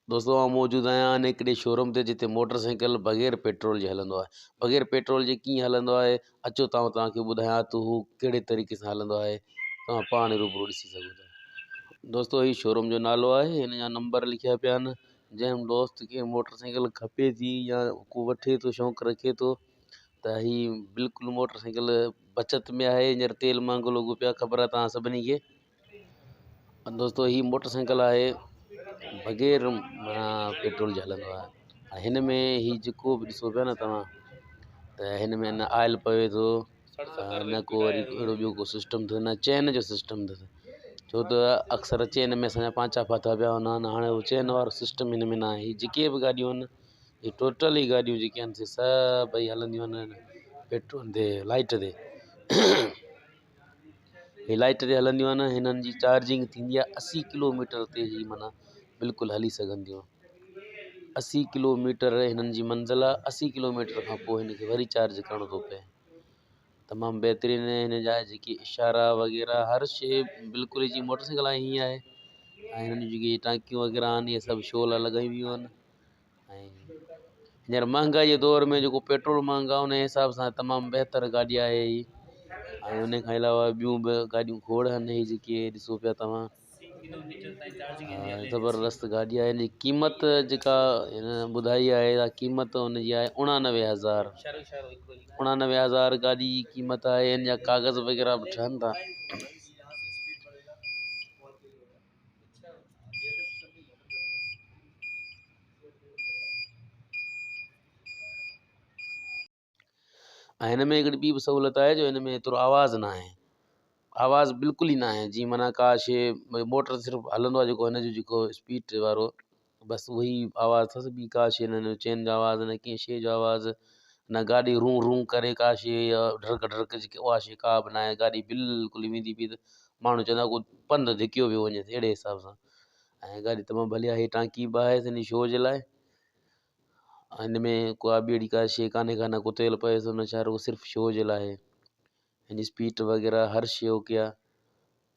दोस्तों आउं मौजूदु आहियां हिकिड़े शोरूम ते जिते मोटरसाइकिल बग़ैर पेट्रोल जे हलंदो आहे। बग़ैर पेट्रोल जे कीअं हलंदो आहे, अचो तव्हांखे ॿुधायां थो हू कहिड़े तरीक़े सां हलंदो आहे। तव्हां पाण रूबरू ॾिसी सघो था। दोस्तों ही शोरूम जो नालो आहे, हिन जा नंबर लिखिया पिया आहिनि। जंहिं दोस्त खे मोटरसाइकिल खपे थी या को वठे थो, शौक़ु रखे थो, त ही बिल्कुलु मोटरसाइकिल बचत में आहे। हींअर तेल महांगो लॻो पियो आहे, ख़बर आहे तव्हां सभिनी खे। दोस्तों ही मोटरसाइकिल आहे बग़ैर पेट्रोल जे हलंदो आहे। हिन में ही जेको बि ॾिसो पिया न तव्हां, त हिन में न ऑयल पवे थो, न को वरी अहिड़ो ॿियो को सिस्टम अथसि, न चैन जो सिस्टम अथसि। छो त अक्सर चैन में असांजा पांचा फाथा पिया हूंदा आहिनि। हाणे उहो चैन वारो सिस्टम हिन में न आहे। जेके बि गाॾियूं आहिनि, ये टोटल ई गाॾियूं जेके आहिनि से सभई हलंदियूं आहिनि पेट्रोल ते, लाइट ते। ही लाइट ते हलंदियूं आहिनि। हिननि जी चार्जिंग थींदी आहे 80 किलोमीटर ते ही माना बिल्कुलु हली सघंदियूं। 80 किलोमीटर हिननि जी मंज़िल आहे। 80 किलोमीटर खां पोइ हिन खे वरी चार्ज करिणो थो पए। तमामु बहितरीनु हिन जा जेके इशारा वग़ैरह हर शइ बिल्कुलु जी मोटरसाइकिल हीअं आहे। ऐं हिननि जी जेकी टांकियूं वग़ैरह आहिनि, इहे सभु शोल लॻाई वियूं आहिनि। ऐं हींअर महांगाई जे दौर में जेको पेट्रोल महांगा, उन हिसाब सां तमामु बहितर गाॾी आहे ही। ऐं उन खां अलावा ॿियूं बि गाॾियूं खोड़ आहिनि। ही जेके ॾिसो पिया तव्हां, ज़बरदस्त गाॾी आहे। हिन जी क़ीमत जेका हिन ॿुधाई आहे, क़ीमत हुनजी आहे 89,000। 89,000 गाॾी जी क़ीमत आहे। हिन जा कागज़ वग़ैरह बि ठहनि था। ऐं हिन में हिकिड़ी ॿी बि सहूलियत आहे, जो हिन में एतिरो आवाज़ु न आहे। आवाज़ु बिल्कुलु ई न आहे। जीअं माना का शइ मोटर सिर्फ़ु हलंदो आहे, जेको हिन जो जेको स्पीड वारो, बसि उहो ई आवाज़ु अथसि। ॿी का शइ न, चैन जो आवाज़ु न, कंहिं शइ जो आवाज़ु न, गाॾी रू रू करे का शइ या ढरक ढरक जेकी उहा शइ का बि न आहे। गाॾी बिल्कुलु वेंदी बि त माण्हू चवंदा को पंधु धिकियो पियो वञे, अहिड़े हिसाब सां। ऐं गाॾी तमामु भली आहे। टांकी बि आहे हिन शो जे लाइ। हिन में को ॿेड़ी का शइ कान्हे का, न को तेल पए थो न छा, उहो सिर्फ़ु शो जे लाइ। हिन जी स्पीड वग़ैरह हर शइ ओके आहे।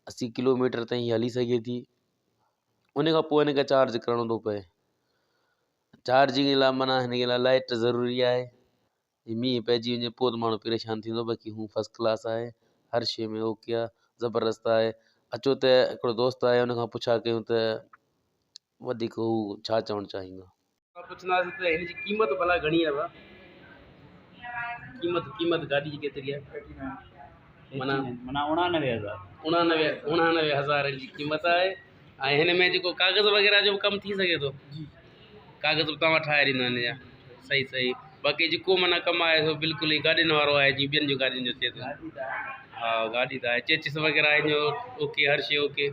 80 किलोमीटर ताईं हली सघे थी। उन खां पोइ हिन खे चार्ज करिणो थो पए। चार्जिंग लाइ माना हिन लाइ लाइट ज़रूरी आहे। मींहुं पइजी वञे पोइ त माण्हू परेशान थींदो। बाक़ी हू फस्ट क्लास आहे, हर शइ में ओके आहे, ज़बरदस्त आहे। अचो त हिकिड़ो दोस्त आहे, हुन खां पुछा कयूं त वधीक हू छा चवणु चाहींदो। पुछंदासीं त हिन जी क़ीमत भला घणी आहे? क़ीमत गाॾी जी केतिरी आहे? माना 89,000 जी क़ीमत आहे। ऐं हिन में जेको कागज़ वग़ैरह जो बि कमु थी सघे थो। कागज़ बि तव्हां ठाहे ॾींदो हिन जा। सही। बाक़ी जेको माना कमु आहे सो बिल्कुलु ई गाॾियुनि वारो आहे, जीअं ॿियनि जूं गाॾियुनि जो थिए थो। हा, गाॾी त आहे। चेचिस वग़ैरह हिन जो ओके, हर शइ ओके।